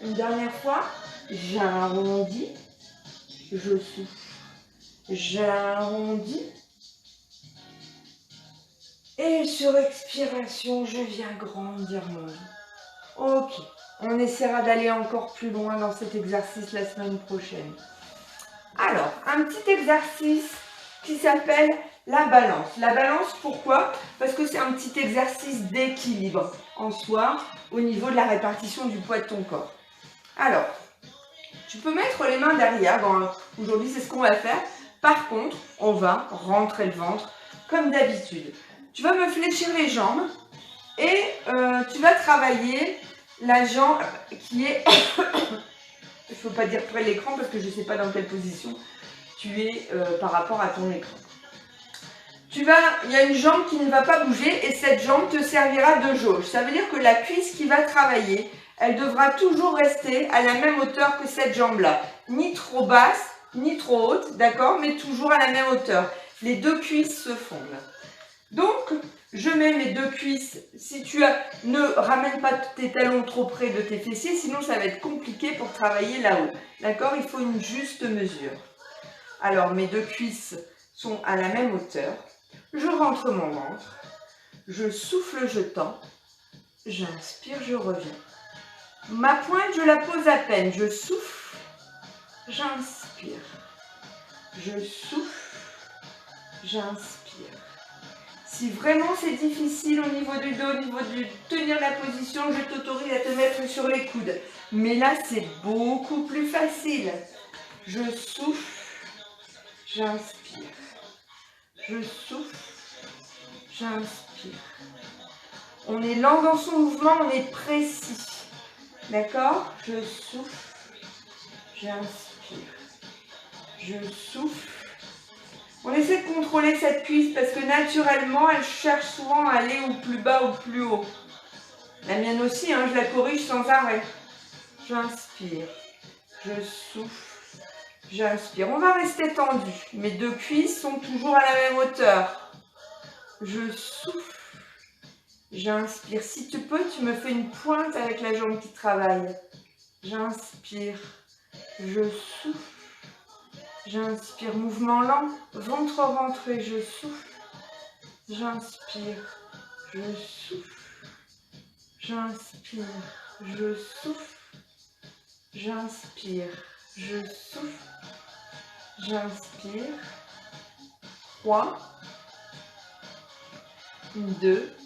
Une dernière fois, j'arrondis, je souffle, j'arrondis et sur expiration, je viens grandir mon dos. Ok, on essaiera d'aller encore plus loin dans cet exercice la semaine prochaine. Alors, un petit exercice qui s'appelle la balance. La balance, pourquoi? Parce que c'est un petit exercice d'équilibre en soi au niveau de la répartition du poids de ton corps. Alors, tu peux mettre les mains derrière. Bon, aujourd'hui, c'est ce qu'on va faire. Par contre, on va rentrer le ventre comme d'habitude. Tu vas me fléchir les jambes et tu vas travailler la jambe qui est Il ne faut pas dire près de l'écran parce que je ne sais pas dans quelle position tu es par rapport à ton écran. Il y a une jambe qui ne va pas bouger et cette jambe te servira de jauge. Ça veut dire que la cuisse qui va travailler, elle devra toujours rester à la même hauteur que cette jambe-là. Ni trop basse, ni trop haute, d'accord, mais toujours à la même hauteur. Les deux cuisses se fondent. Donc, je mets mes deux cuisses. Si ne ramène pas tes talons trop près de tes fessiers, sinon ça va être compliqué pour travailler là-haut. D'accord? Il faut une juste mesure. Alors, mes deux cuisses sont à la même hauteur. Je rentre mon ventre. Je souffle, je tends. J'inspire, je reviens. Ma pointe, je la pose à peine. Je souffle. J'inspire. Je souffle. J'inspire. Si vraiment c'est difficile au niveau du dos, au niveau de tenir la position, je t'autorise à te mettre sur les coudes. Mais là, c'est beaucoup plus facile. Je souffle. J'inspire. Je souffle. J'inspire. On est lent dans son mouvement, on est précis. D'accord? Je souffle. J'inspire. Je souffle. On essaie de contrôler cette cuisse parce que naturellement, elle cherche souvent à aller au plus bas ou plus haut. La mienne aussi, hein, je la corrige sans arrêt. J'inspire. Je souffle. J'inspire. On va rester tendu. Mes deux cuisses sont toujours à la même hauteur. Je souffle. J'inspire. Si tu peux, tu me fais une pointe avec la jambe qui travaille. J'inspire. Je souffle. J'inspire. Mouvement lent. Ventre rentré. Je souffle. J'inspire. Je souffle. J'inspire. Je souffle. J'inspire. Je souffle. J'inspire. 3, 2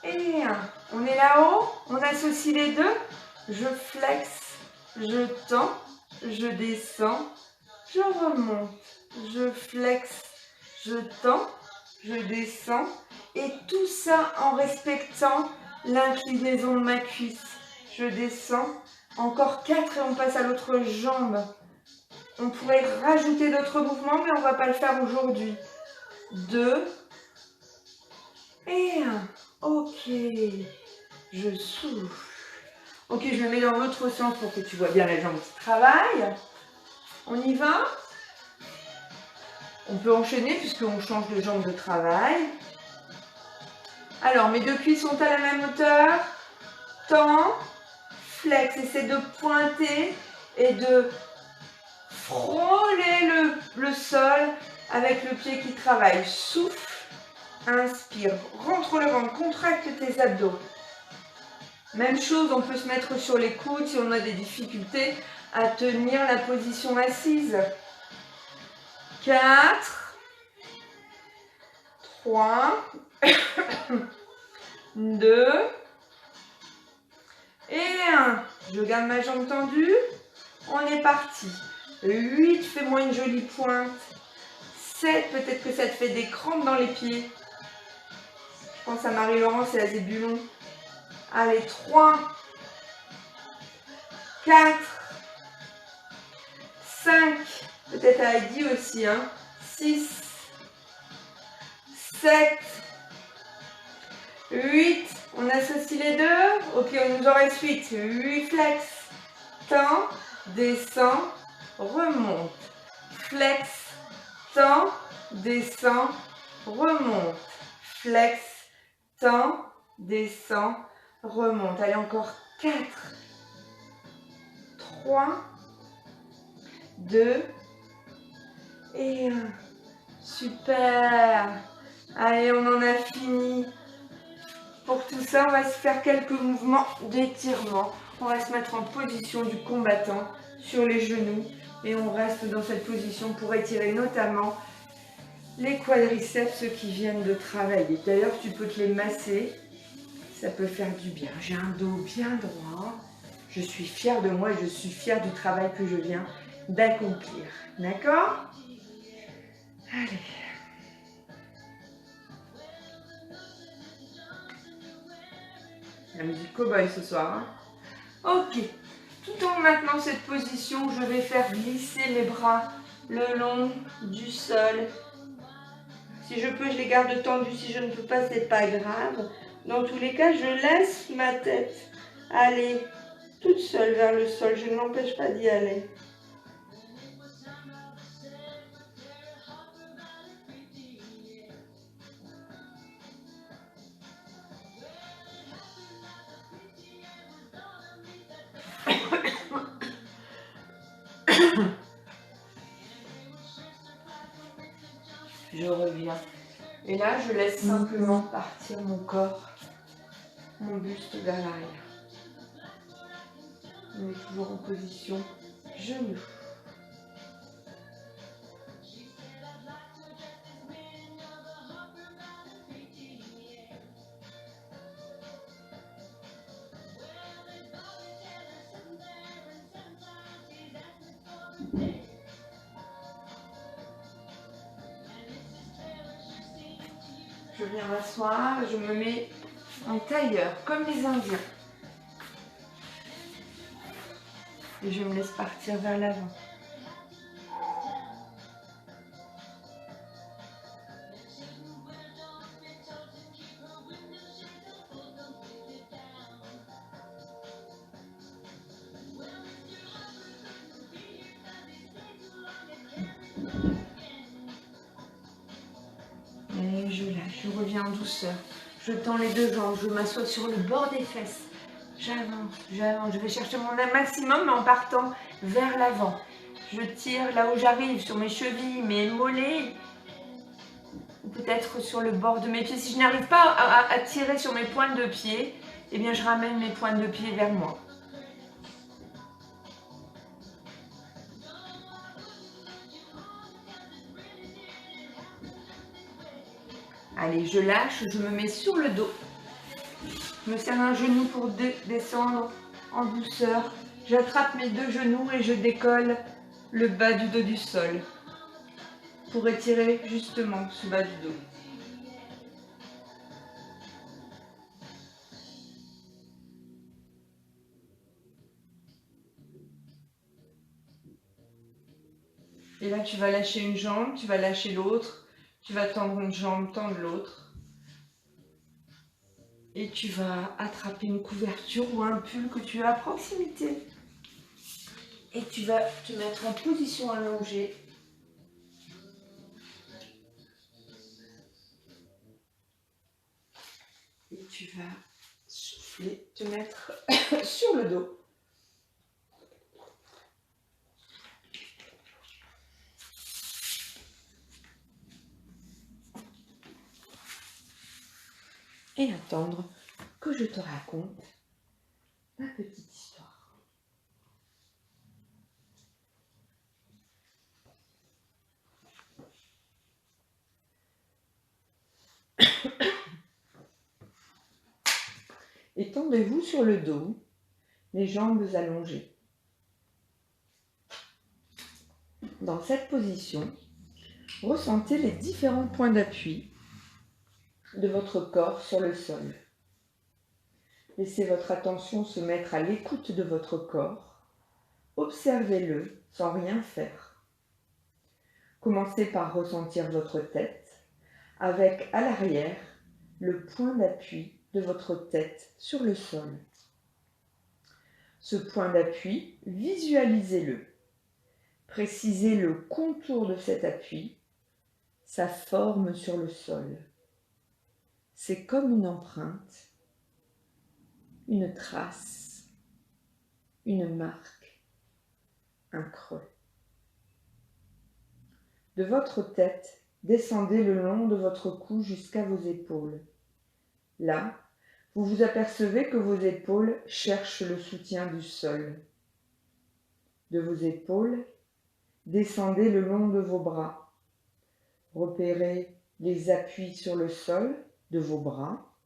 et 1. On est là-haut, on associe les deux. Je flexe, je tends, je descends, je remonte. Je flexe, je tends, je descends. Et tout ça en respectant l'inclinaison de ma cuisse. Je descends. Encore 4 et on passe à l'autre jambe. On pourrait rajouter d'autres mouvements, mais on ne va pas le faire aujourd'hui. 2 et 1. Ok. Je souffle. Ok, je le mets dans l'autre sens pour que tu vois bien la jambe qui travaille. On y va? On peut enchaîner puisqu'on change de jambe de travail. Alors, mes deux cuisses sont à la même hauteur. Tends, flex. Essaie de pointer et de frôler le sol avec le pied qui travaille. Souffle, inspire, rentre le ventre, contracte tes abdos. Même chose, on peut se mettre sur les coudes si on a des difficultés à tenir la position assise. 4, 3, 2 et 1. Je garde ma jambe tendue. On est parti. 8, fais-moi une jolie pointe. 7, peut-être que ça te fait des crampes dans les pieds. Je pense à Marie-Laurence et à Zébulon. Allez, 3, 4, 5, peut-être à Heidi aussi, 6, 7, 8, on associe les deux. Ok, on nous en reste 8. 8 flex, tend, descend, remonte. Flex, tend, descend, remonte. Flex, tend, descend, remonte. Allez, encore 4, 3, 2 et 1. Super. Allez, on en a fini. Pour tout ça, on va se faire quelques mouvements d'étirement. On va se mettre en position du combattant sur les genoux et on reste dans cette position pour étirer notamment les quadriceps, ceux qui viennent de travailler. D'ailleurs, tu peux te les masser, ça peut faire du bien. J'ai un dos bien droit, je suis fière de moi et je suis fière du travail que je viens d'accomplir. D'accord? Allez. La musique cow-boy ce soir. Ok. Tout pour maintenant cette position, je vais faire glisser mes bras le long du sol. Si je peux, je les garde tendus. Si je ne peux pas, c'est pas grave. Dans tous les cas, je laisse ma tête aller toute seule vers le sol. Je ne l'empêche pas d'y aller. Je reviens. Et là, je laisse simplement partir mon corps, mon buste vers l'arrière. On est toujours en position genou. Je viens m'asseoir, je me mets en tailleur, comme les Indiens. Et je me laisse partir vers l'avant. Et je lâche, je reviens en douceur. Je tends les deux jambes, je m'assois sur le bord des fesses. J'avance, j'avance. Je vais chercher mon maximum mais en partant vers l'avant. Je tire là où j'arrive, sur mes chevilles, mes mollets. Ou peut-être sur le bord de mes pieds. Si je n'arrive pas à tirer sur mes pointes de pied, eh bien je ramène mes pointes de pied vers moi. Allez, je lâche, je me mets sur le dos. Je me serre un genou pour descendre en douceur. J'attrape mes deux genoux et je décolle le bas du dos du sol pour étirer justement ce bas du dos. Et là, tu vas lâcher une jambe, tu vas lâcher l'autre, tu vas tendre une jambe, tendre l'autre. Et tu vas attraper une couverture ou un pull que tu as à proximité. Et tu vas te mettre en position allongée. Et tu vas souffler, te mettre sur le dos. Et attendre que je te raconte ma petite histoire. Étendez-vous sur le dos, les jambes allongées. Dans cette position, ressentez les différents points d'appui de votre corps sur le sol. Laissez votre attention se mettre à l'écoute de votre corps. Observez-le sans rien faire. Commencez par ressentir votre tête avec à l'arrière le point d'appui de votre tête sur le sol. Ce point d'appui, visualisez-le. Précisez le contour de cet appui, sa forme sur le sol. C'est comme une empreinte, une trace, une marque, un creux. De votre tête, descendez le long de votre cou jusqu'à vos épaules. Là, vous vous apercevez que vos épaules cherchent le soutien du sol. De vos épaules, descendez le long de vos bras. Repérez les appuis sur le sol de vos bras,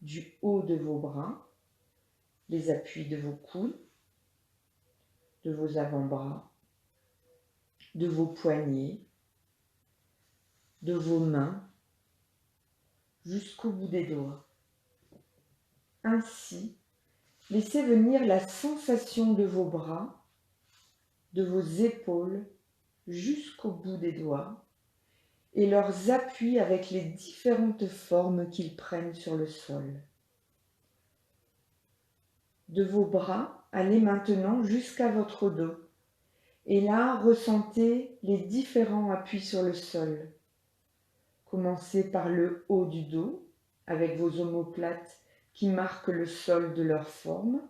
du haut de vos bras, les appuis de vos coudes, de vos avant-bras, de vos poignets, de vos mains, jusqu'au bout des doigts. Ainsi, Laissez venir la sensation de vos bras, de vos épaules, jusqu'au bout des doigts, et leurs appuis avec les différentes formes qu'ils prennent sur le sol. De vos bras, allez maintenant jusqu'à votre dos, et là, ressentez les différents appuis sur le sol. Commencez par le haut du dos, avec vos omoplates qui marquent le sol de leur forme.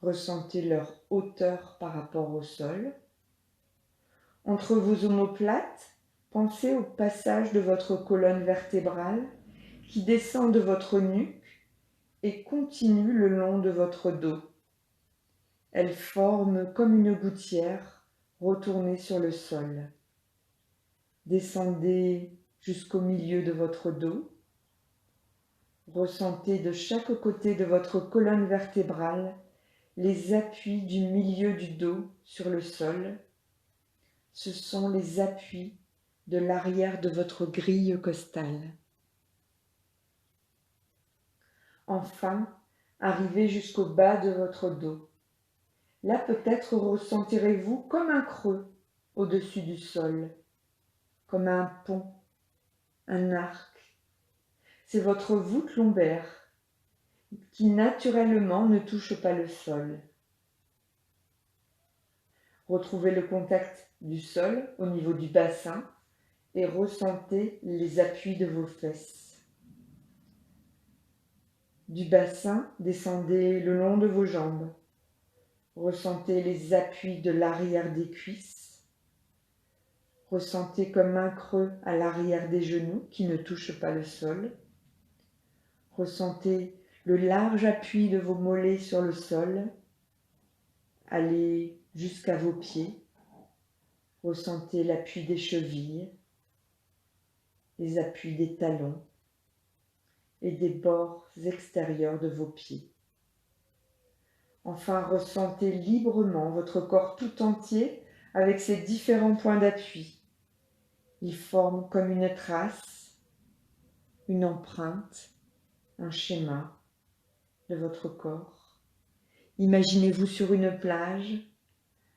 Ressentez leur hauteur par rapport au sol. Entre vos omoplates, pensez au passage de votre colonne vertébrale qui descend de votre nuque et continue le long de votre dos. Elle forme comme une gouttière retournée sur le sol. Descendez jusqu'au milieu de votre dos. Ressentez de chaque côté de votre colonne vertébrale les appuis du milieu du dos sur le sol. Ce sont les appuis de l'arrière de votre grille costale. Enfin, arrivez jusqu'au bas de votre dos. Là, peut-être ressentirez-vous comme un creux au-dessus du sol, comme un pont, un arc. C'est votre voûte lombaire qui naturellement ne touche pas le sol. Retrouvez le contact du sol au niveau du bassin et ressentez les appuis de vos fesses. Du bassin, descendez le long de vos jambes. Ressentez les appuis de l'arrière des cuisses. Ressentez comme un creux à l'arrière des genoux qui ne touchent pas le sol. Ressentez le large appui de vos mollets sur le sol. Allez jusqu'à vos pieds. Ressentez l'appui des chevilles, les appuis des talons et des bords extérieurs de vos pieds. Enfin, ressentez librement votre corps tout entier avec ses différents points d'appui. Ils forment comme une trace, une empreinte, un schéma de votre corps. Imaginez-vous sur une plage,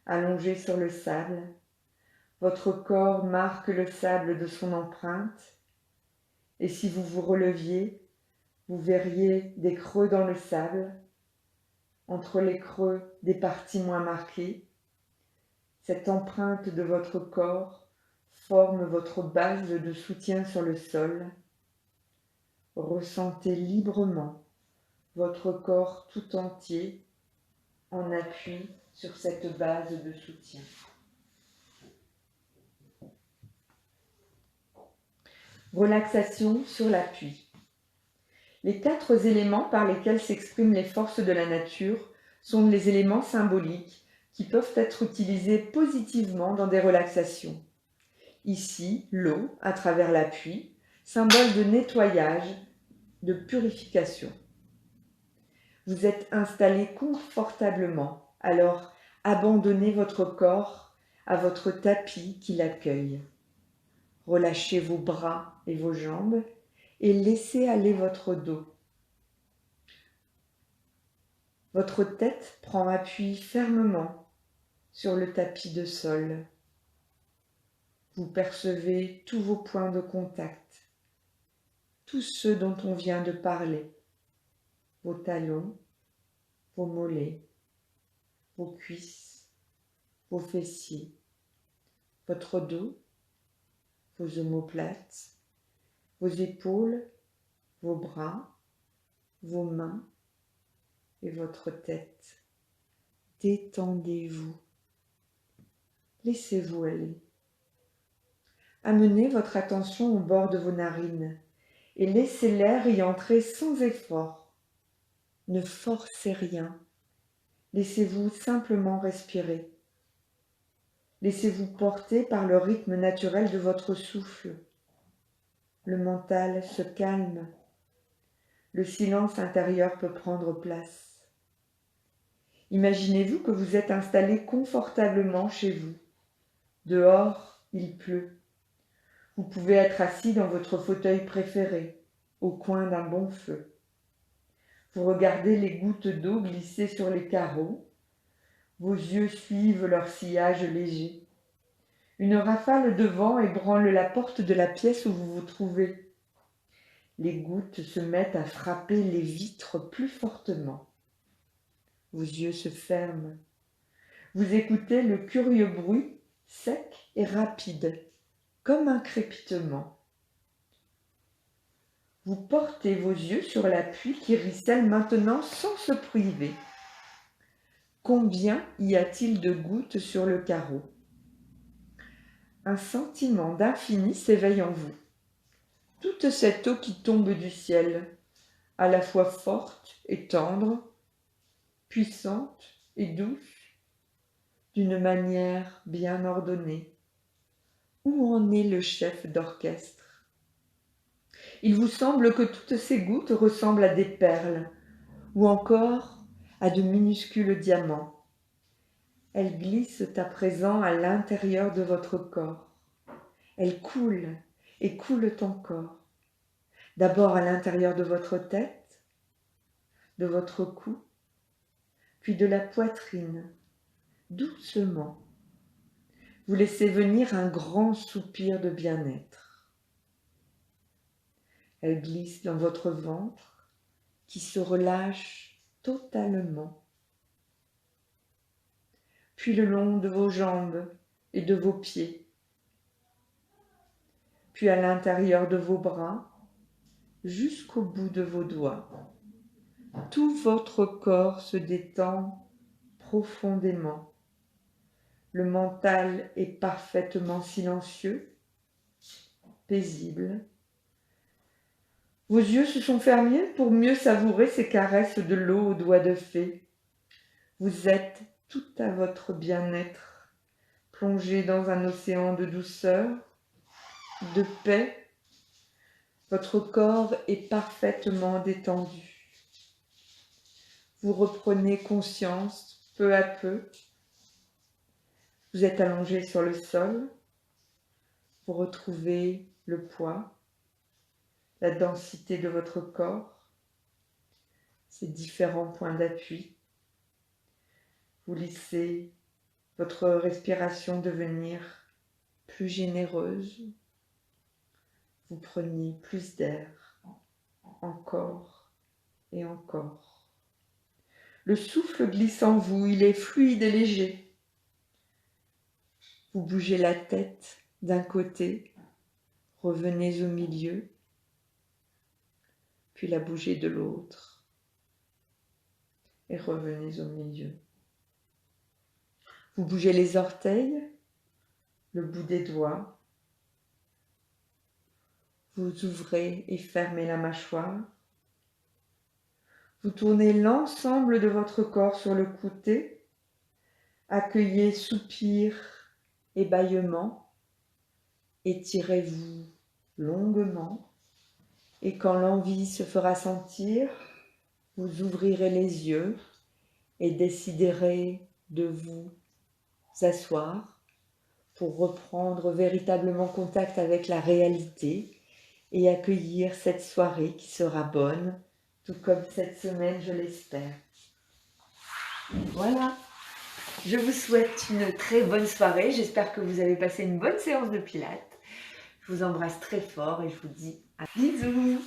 allongé sur le sable. Votre corps marque le sable de son empreinte. Et si vous vous releviez, vous verriez des creux dans le sable. Entre les creux, des parties moins marquées. Cette empreinte de votre corps forme votre base de soutien sur le sol. Ressentez librement votre corps tout entier en appui sur cette base de soutien. Relaxation sur l'appui. Les 4 éléments par lesquels s'expriment les forces de la nature sont les éléments symboliques qui peuvent être utilisés positivement dans des relaxations. Ici, l'eau, à travers l'appui, symbole de nettoyage, de purification. Vous êtes installé confortablement, alors abandonnez votre corps à votre tapis qui l'accueille. Relâchez vos bras et vos jambes et laissez aller votre dos. Votre tête prend appui fermement sur le tapis de sol. Vous percevez tous vos points de contact, tous ceux dont on vient de parler, vos talons, vos mollets, vos cuisses, vos fessiers, votre dos, vos omoplates, vos épaules, vos bras, vos mains et votre tête. Détendez-vous. Laissez-vous aller. Amenez votre attention au bord de vos narines et laissez l'air y entrer sans effort. Ne forcez rien. Laissez-vous simplement respirer. Laissez-vous porter par le rythme naturel de votre souffle. Le mental se calme. Le silence intérieur peut prendre place. Imaginez-vous que vous êtes installé confortablement chez vous. Dehors, il pleut. Vous pouvez être assis dans votre fauteuil préféré, au coin d'un bon feu. Vous regardez les gouttes d'eau glisser sur les carreaux. Vos yeux suivent leur sillage léger. Une rafale de vent ébranle la porte de la pièce où vous vous trouvez. Les gouttes se mettent à frapper les vitres plus fortement. Vos yeux se ferment. Vous écoutez le curieux bruit, sec et rapide, comme un crépitement. Vous portez vos yeux sur la pluie qui ruisselle maintenant sans se priver. Combien y a-t-il de gouttes sur le carreau? Un sentiment d'infini s'éveille en vous. Toute cette eau qui tombe du ciel, à la fois forte et tendre, puissante et douce, d'une manière bien ordonnée. Où en est le chef d'orchestre? Il vous semble que toutes ces gouttes ressemblent à des perles, ou encore à de minuscules diamants. Elles glissent à présent à l'intérieur de votre corps. Elles coulent et coulent encore. D'abord à l'intérieur de votre tête, de votre cou, puis de la poitrine, doucement. Vous laissez venir un grand soupir de bien-être. Elles glissent dans votre ventre qui se relâche totalement. Puis le long de vos jambes et de vos pieds. Puis à l'intérieur de vos bras, jusqu'au bout de vos doigts. Tout votre corps se détend profondément. Le mental est parfaitement silencieux, paisible. Vos yeux se sont fermés pour mieux savourer ces caresses de l'eau aux doigts de fée. Vous êtes tout à votre bien-être, plongé dans un océan de douceur, de paix. Votre corps est parfaitement détendu. Vous reprenez conscience peu à peu. Vous êtes allongé sur le sol. Vous retrouvez le poids, la densité de votre corps, ses différents points d'appui. Vous laissez votre respiration devenir plus généreuse. Vous prenez plus d'air, encore et encore. Le souffle glisse en vous, il est fluide et léger. Vous bougez la tête d'un côté, revenez au milieu, puis la bougez de l'autre et revenez au milieu. Vous bougez les orteils, le bout des doigts. Vous ouvrez et fermez la mâchoire. Vous tournez l'ensemble de votre corps sur le côté. Accueillez soupir et bâillement. Étirez-vous longuement. Et quand l'envie se fera sentir, vous ouvrirez les yeux et déciderez de vous asseoir pour reprendre véritablement contact avec la réalité et accueillir cette soirée qui sera bonne, tout comme cette semaine, je l'espère. Voilà, je vous souhaite une très bonne soirée. J'espère que vous avez passé une bonne séance de pilates. Je vous embrasse très fort et je vous dis à bisous.